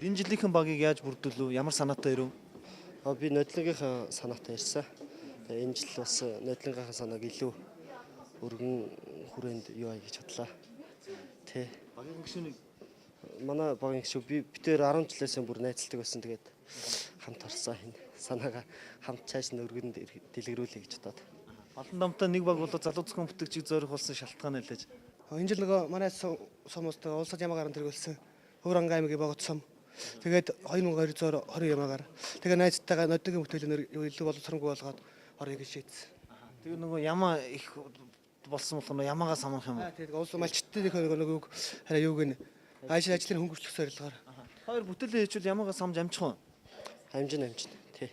Энэ жилийнхэн багийг яаж бүрдүүлв? Ямар санаатай ирв? Би нодлогынхаа санаатай ирсэн. Энэ жил бас нодлогынхаа санааг илүү өргөн хүрээнд юу ая гэж бодлоо. Тэ. Багийн гишүүнийг Манай багийн гишүү битээр 10 жилээс бүр найзалдаг байсан. Тэгээд хамт орсон энэ санаагаа хамт цааш нь өргөнд дэлгэрүүлэе гэж бодоод. Балан дамтаа нэг баг бол залуу зохион бүтээгчийг зорих болсон шалтгаан нэлээж. Энэ жил нөгөө манай сумстай улсад ямаа гарan тэргүүлсэн. Хөвөр ангаа аймгийн богд сум. Тэгээд 2220 ямаагаар. Тэгээ найзтайгаа нодлогийн бүтээлээр илүү боловсронгүй болгоод орё гэж шийдсэн. Тэгээ нөгөө ямаа их болсон болохоор ямаагаас хамаах юм. Тэгээд улс малчтын нөгөө хараа юуг нь ажлын хөнгөвчлөх зорилгоор. Хоёр бүтээлээ хийчихвэл ямаагаас хамж амжих уу? Хамжин. Тэ.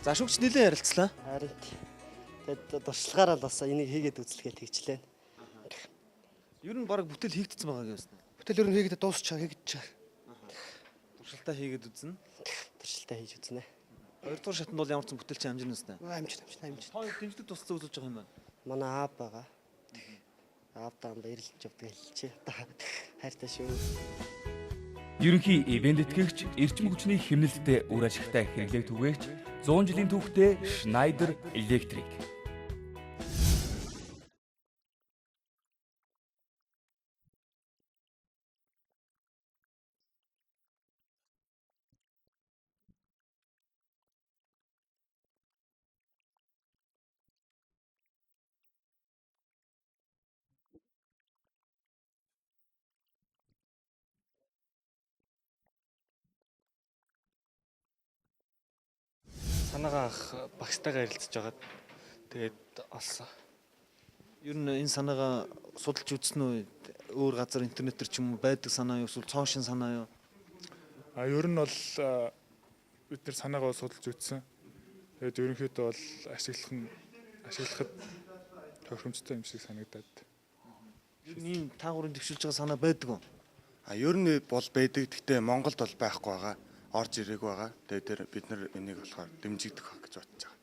За шүүгч нэлээд ярилцлаа. Харин тэгээд туршлагаараа л бас энийг хийгээд үзлэгээ тэгчлээ. Ер нь баг бүтээл хийгдсэн байгаа юм байна. Бүтээл ер нь хийгээд дуусчаа хийгдчихэ. Туршилтаа хийгээд үзнэ. Туршилтаа хийж үзнэ. Хоёрдугаар шатнд бол ямар ч бүтээлч амжирнастай. Амжин. Хоёр дэмжлэг туслалцаа үзүүлж байгаа юм байна. Манай аав байгаа. Аавдаа баярлж явдаг хэлчихье. Хайртай шүү. Ерөнхий ивент тэтгэгч эрчим хүчний хэмнэлттэй үр ашигтай хэрэглээ түгээгч 100 жилийн түүхтэй Schneider Electric. Санаагаа ах багштайгаа ярилцж байгаад тэгээд олсон. Ер нь энэ санаагаа судалж үзсэн үү? Өөр газар интернетэр ч юм уу байдаг санаа юу эсвэл цоошин санаа юу? Ер нь бол бид нэр санаагаа судалж үзсэн. Тэгээд ерөнхийдөө бол ашиглахад тохиромжтой юм шиг санагдаад. Ер нь ийм таагуурын төвшилж байгаа санаа байдаг уу? Ер нь бол байдаг. Гэхдээ Монголд бол байхгүй байгаа. Орж ирээгүй байгаа. Тэгээд тэр бид нар энийг болохоор дэмжигдэх хаа гэж бодож байгаа.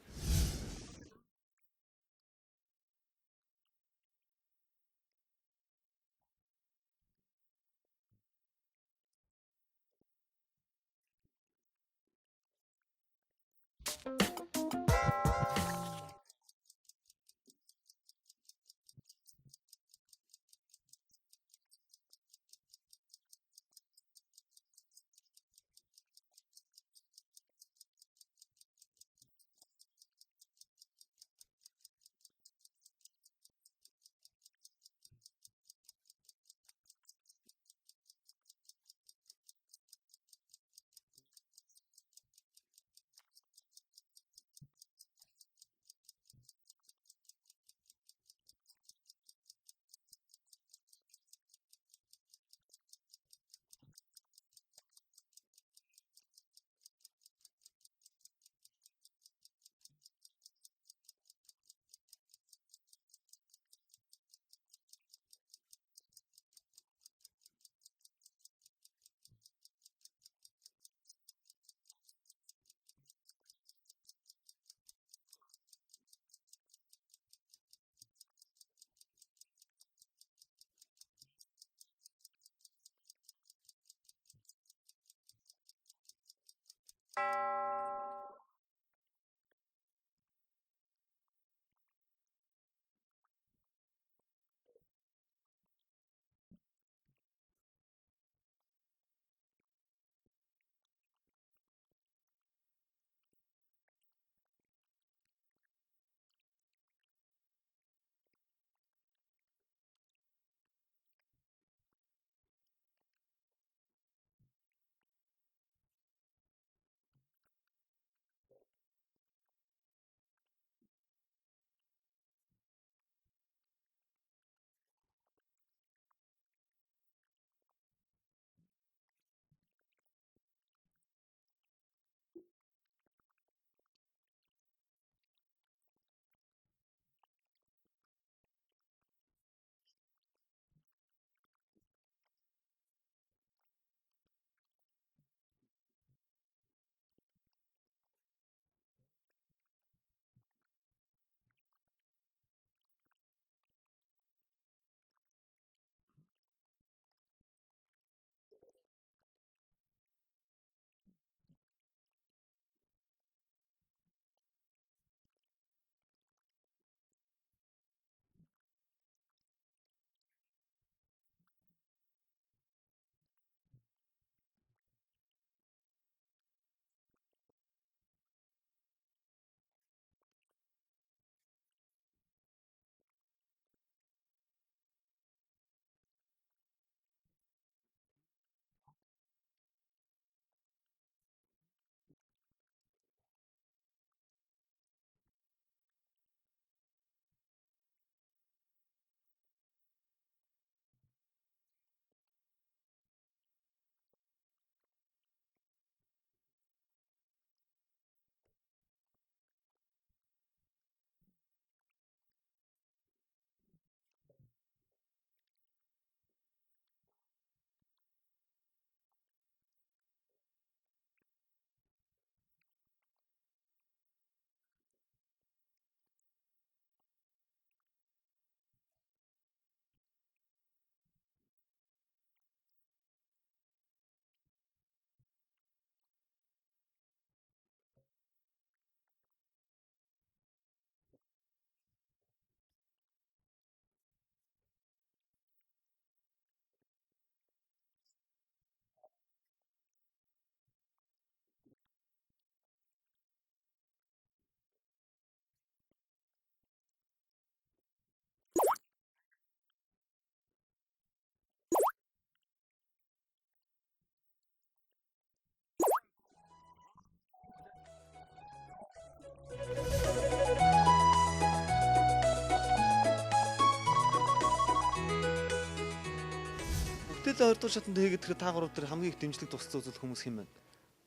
бүтээлээ 20 дугаар шатанд хийгээд тэр та гурав тэр хамгийн их дэмжлэг тусцсан үзүүлэх хүмүүс хэм бэ?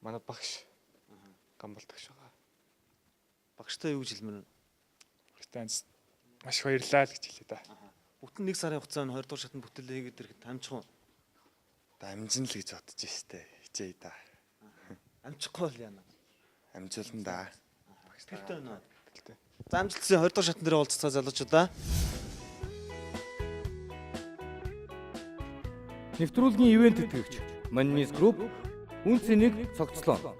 Манай багш. Гамбалдагш байгаа. Багштай юу гэж хэлмээр вэ? Багтаанс маш баярлалаа л гэж хэлээ да. Бүтэн 1 сарын хугацаанд 20 дугаар шатанд бүтээлээ хийгээд ирэхэд амжих уу? Амжин л гэж бодож штэ. Хичээе да. Амжихгүй бол яана. Амжилтан да. Тэгтэй байна. Тэгтэй. За амжилтсан 20 дугаар шатан дээр уулзцаа залуучуудаа. Нэвтрүүлгийн ивент тэтгэгч Monnis Group үн цэнийг цогцлоо.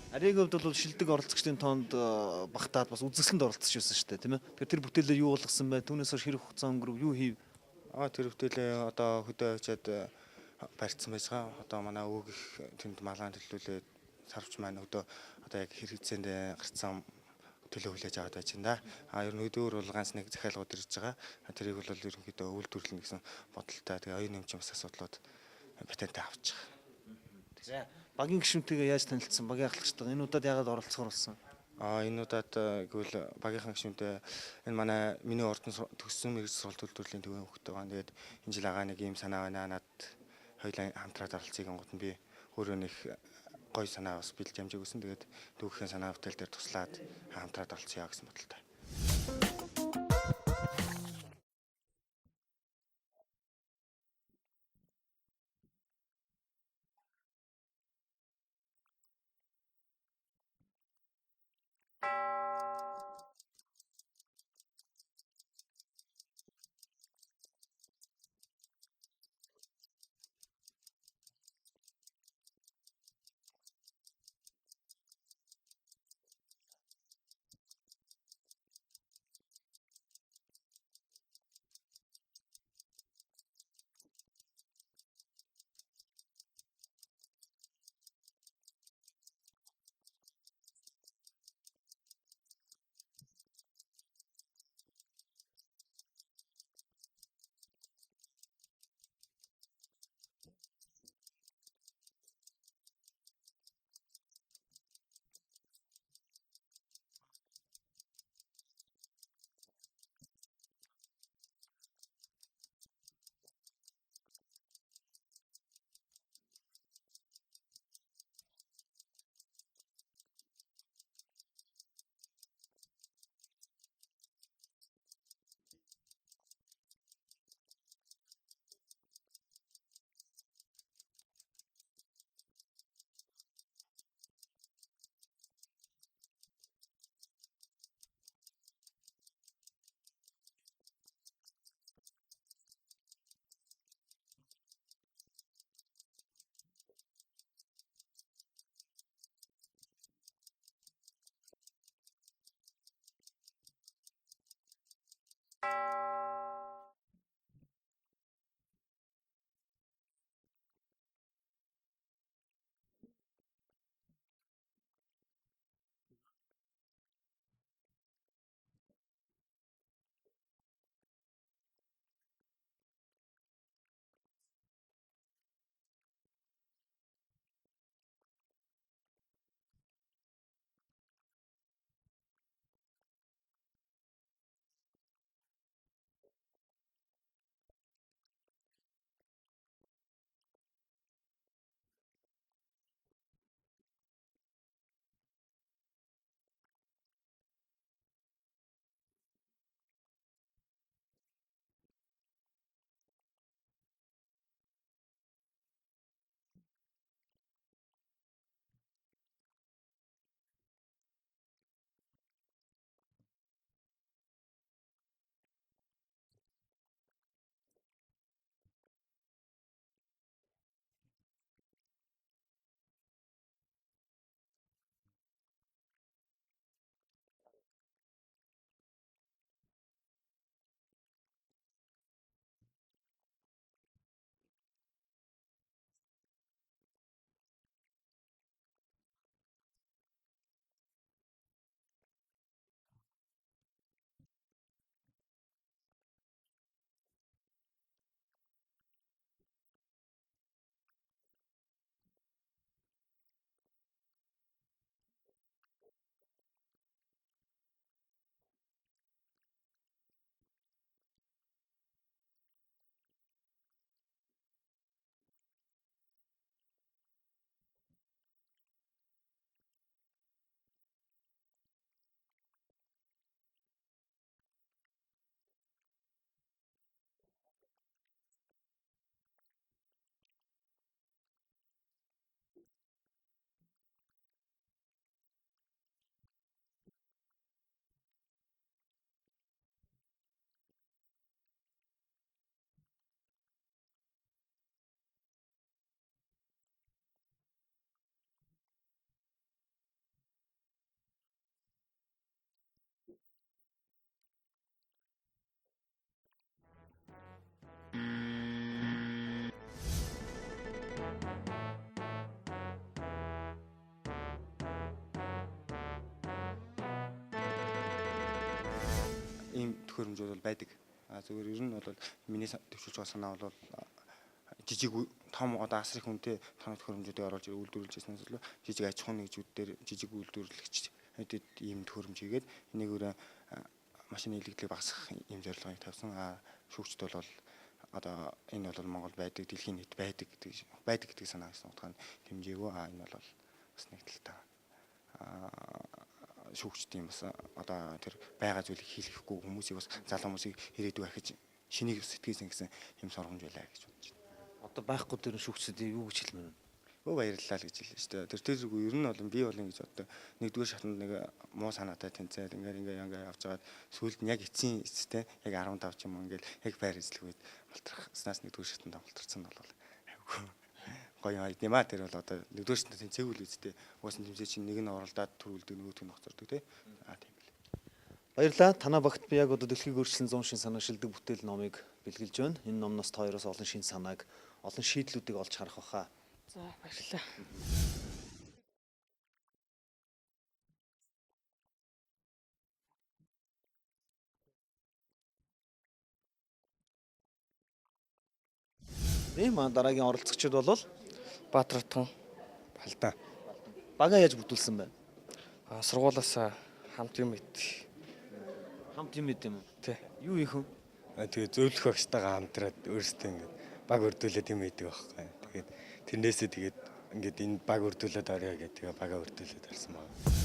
Аригийн хувьд бол шилдэг оролцогчдын тоонд багтаад бас үзэсгэлэнд оролцож байсан шүү дээ, тийм ээ. Тэгэхээр тэр бүтээлээ юу болгосон бай? Түүнээс хойш хэрэг хугацаа өнгөрөв, юу хийв? Тэр бүтээлээ одоо хөдөө очиад барьцсан байсгаа. Одоо манай өвөг их тэнд малгаан төлөвлөлээд сарвч маань өдөө одоо яг хэрэгцээнд гарцсан төлөө хүлээж аваад байж байна. Ер нь өдөр бол ганц нэг захиалгууд ирж байгаа. Тэрийг бол ерөнхийдөө үйлдвэрлэнэ гэсэн бодолтой. Тэгээ оюун нэмчийн бас асуудлууд патентээ авч байгаа. Багийн гишүүнтэйгээ яаж танилцсан? Багийн ахлагчтайгаа энэ удаад яагаад оролцохоор болсон? Энэ удаад гэвэл багийнхан гишүүнтэй энэ манай миний ордон төгссөн мэрэгжил сургалт үйлдвэрлэлийн төвийн хөлтөө байна. Тэгээд энэ жил агаа нэг ийм санаа байна. Над хоёулаа хамтраад оролцъё гингууд нь би өөрөө нэг гоё санаа бас бэлж амжиг өгсөн. Тэгээд түүхийн санаа бүтээл дээр туслаад хамтраад оролцъё гэсэн бодолтой. ийм төхөөрөмжүүд бол байдаг. Зүгээр ер нь бол миний төвшүүлж байгаа санаа бол жижиг том одоо асар их үнэтэй тоног төхөөрөмжүүдийг оруулж үйлдвэрлэж байснаас илүү жижиг аж ахуйн нэгжүүд дээр жижиг үйлдвэрлэгч хэдэд ийм төхөөрөмж хийгээд энийг өөрөө машины илэгдлийг багасгах ийм зорилгыг тавьсан. Шүүгчд бол одоо энэ бол Монгол байдаг, дэлхийн нийт байдаг гэдэг санаа гэсэн утгаар нь хэмжээгөө энэ бол бас нэг талтай шүүгчдийн бас одоо тэр байгаа зүйлийг хийлгэхгүй хүмүүсийг бас залуу хүмүүсийг ирээдүй ахиж шинийг сэтгэсэн гэсэн юм сургамж байлаа гэж бодож байна. Одоо байхгүй тэр шүүгчдийн юу гэж хэлмээр вэ? Баярлалаа л гэж хэлнэ шүү дээ. Тэр зүг ер нь бол би бол ингэж одоо нэгдүгээр шатнд нэг муу санаатай тэнцээд ингээ явж байгаад сүүлд нь яг эцсийн эцтэй яг 15 ч юм ингээл яг байр эзлэх үед мултрахснаас нэгдүгээр шатнд мултарсан нь бол айгүй гоё юм аа. Тэр бол одоо нэгдүгээр шатнд тэнцээгүй л үстэй. Уусна тэмцээ чинь нэг нь оролдоод төрүүлдэг нөгөөтг нь хоцордог тий. Тийм л. Баярлалаа. Танаа багт би яг одоо дэлхийг өөрчлөн 100 шин санаа шилдэг бүтээл номыг бэлгэлж байна. Энэ номноос та хоёроос олон шин санааг, олон шийдлүүдийг олж харах баха. За баярлалаа. Ийм дараагийн оролцогчид бол Баатартхан Балдан. бага яаж бүтүүлсэн бэ? Сургуулаас хамт юм ит. Хамт юм юм уу? Тий. Юу ийх вэ? Тэгээ зөвлөх багштайгаа хамтраад өөрсдөө ингээд баг өрдүүлээд юм идэг байхгүй. Тэгээд тэрнээсээ тэгээд ингээд энэ баг өрдүүлээд орё гэдэг тэгээ бага өрдүүлээд арсан байна.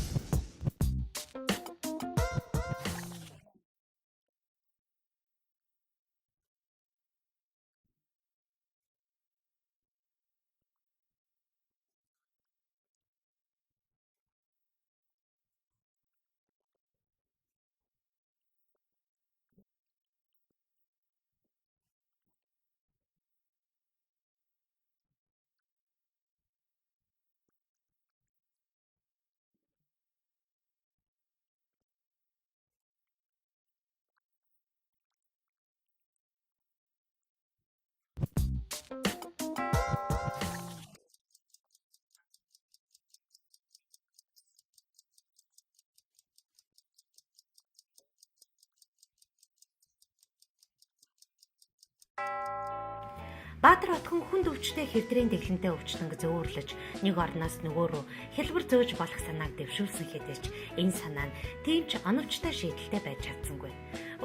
Баатар отхон хүнд өвчтэй хэвдрийн дэглэнтэй өвчлөнг зөөрлөж нэг орноос нөгөө рүү хэлбэр зөөж болох санааг дэвшүүлсэн хэдэж энэ санаа нь тийм ч оновчтой шийдэлтэй байж чадсангүй.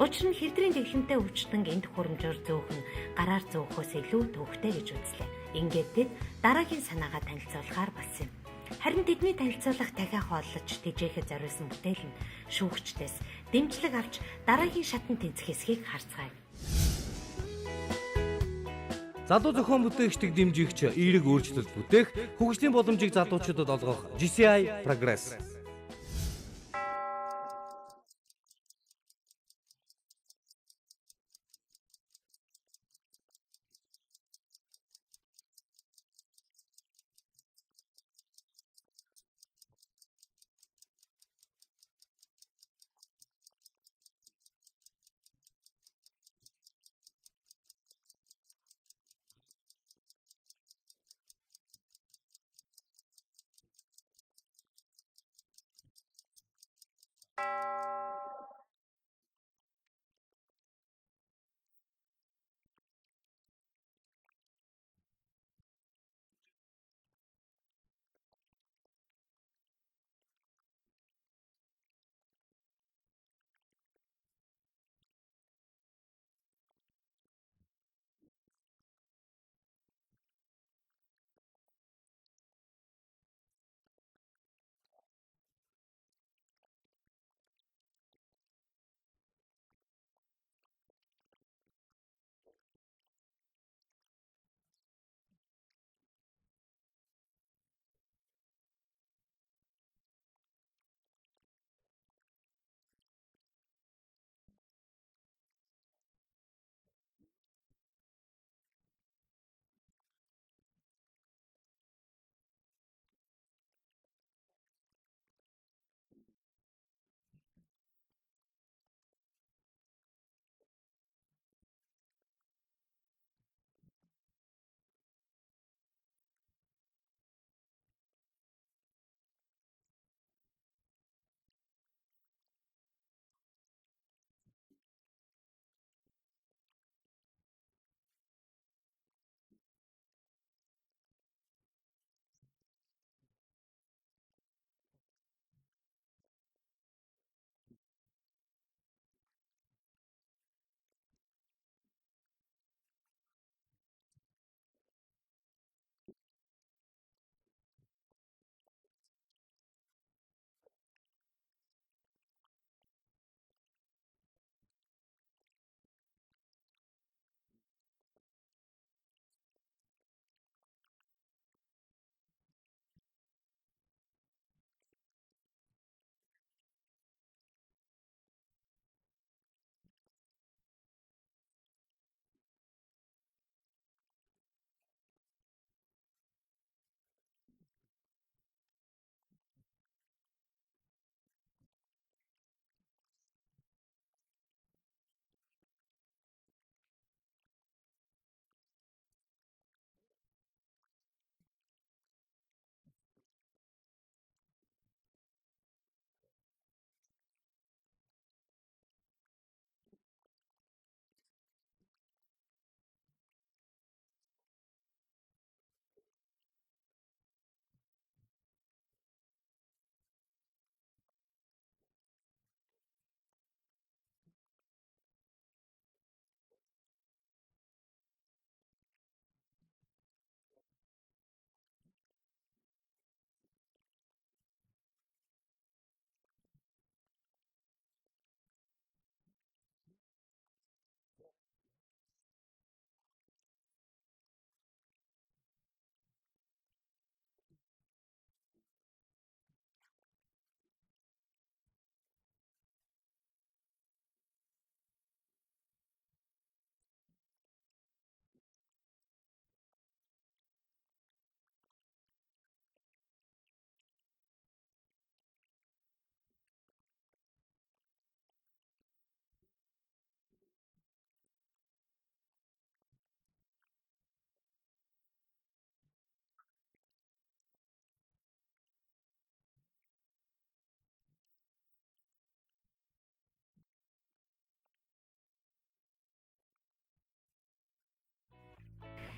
Учир нь хэвдрийн дэглэнтэй өвчлөнг энэ төхөөрөмжөөр зөөх нь гараар зөөхөөс илүү төвхтэй гэж үзлээ. Ингээд тэд дараагийн санаагаа танилцуулахаар болсон юм. Харин тэдний танилцуулах дахиад хооллож тэжээхэд зориулсан бүтээл нь шүүгчдээс дэмжлэг авч дараагийн шатанд тэнцэх хэсгийг харцгаая. Залуу зохион бүтээгчдийг дэмжигч эерэг өөрчлөлт бүтээх, хөгжлийн боломжийг залуучуудад олгох GCI Progress.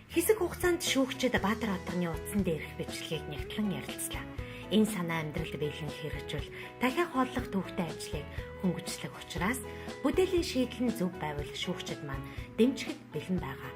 Хэсэг хугацаанд шүүгчид Баатар хотны утсан дээрх бичлэгийг нягтлан ярилцлаа. Энэ санаа амьдралд биелэн хэрэгжүүл дахиад хооллох төвхтэй ажлыг хөнгөжлөх учраас бүтээлийн шийдэл нь зөв байвал шүүгчид маань дэмжихэд бэлэн байгаа.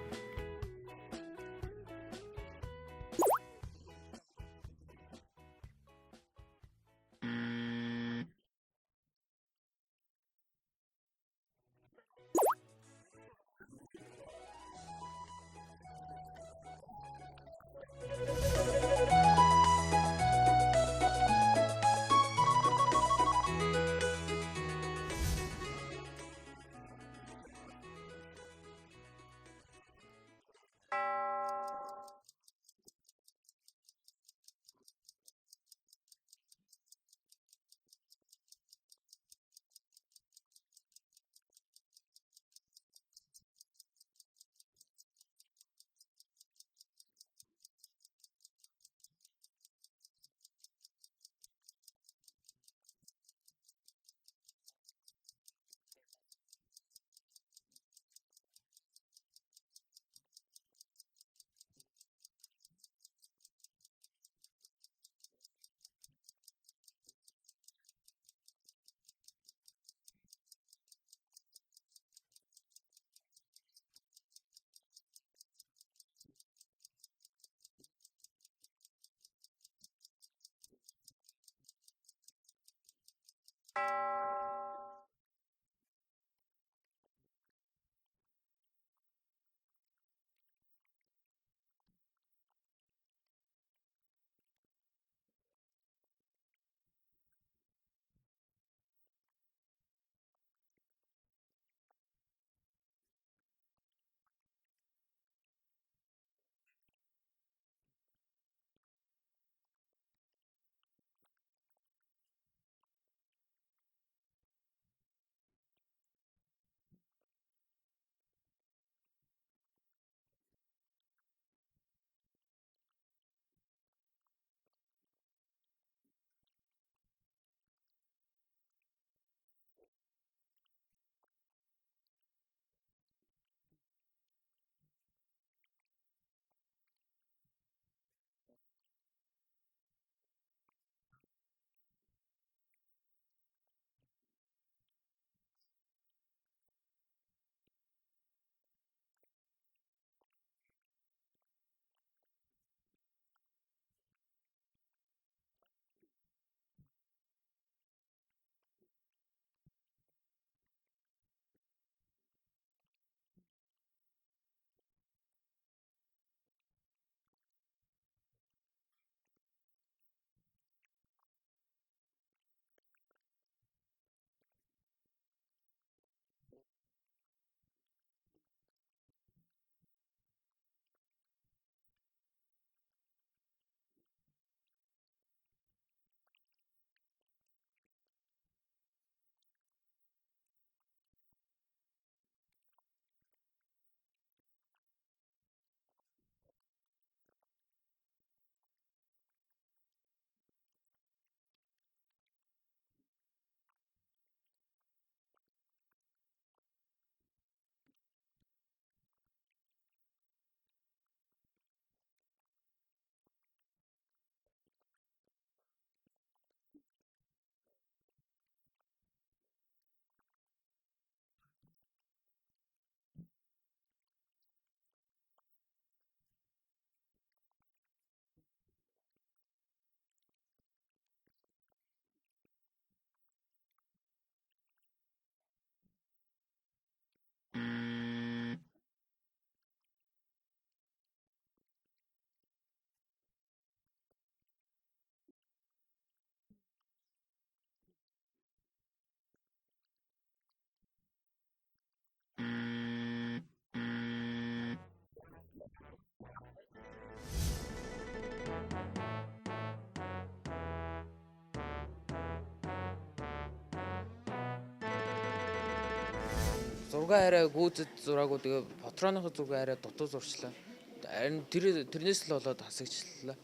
Зураг арай гүйцэд зураагүй тэгээ патроныхоо зураг арай дутуу зурчлаа. Харин тэрнээс л болоод хасагчлаа.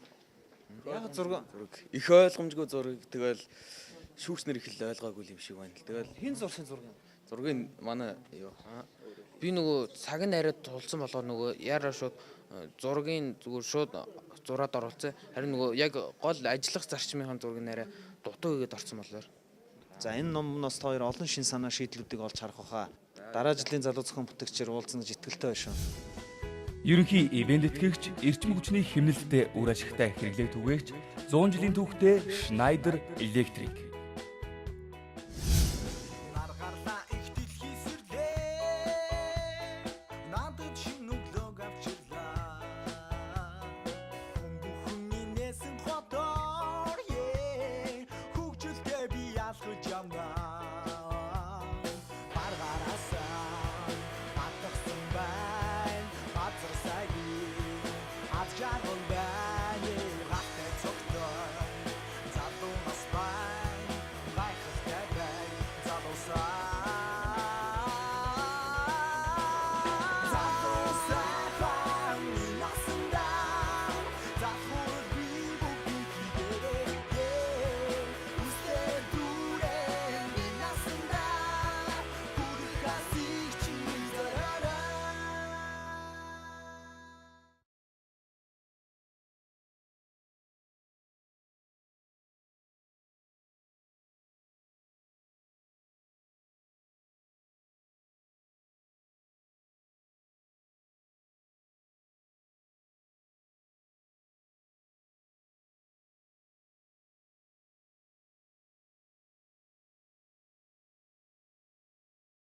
Яг зураг их ойлгомжгүй зураг тэгэл шүүгч нар их л ойлгоогүй юм шиг байна л. Тэгэл хин зурсан зураг юм. Зургийг манай юу Би нөгөө цаг нь арай тулсан болохоор нөгөө яараа шууд зургийн зүгээр шууд зураад оруулсан. Харин нөгөө яг гол ажиллах зарчмынхаа зургийг нэрэ дутуу хийгээд орсон болохоор. За энэ номноос та хоёр олон шин санаа шийдлүүдийг олж харах баха. Дараа жилийн залуу зохион бүтээгчээр уулзсан гэж итгэлтэй байна шүү. Ерөнхий ивент тэтгэгч эрчим хүчний хэмнэлтэд үр ашигтай хэрэглээ түгээгч 100 жилийн түүхтэй Schneider Electric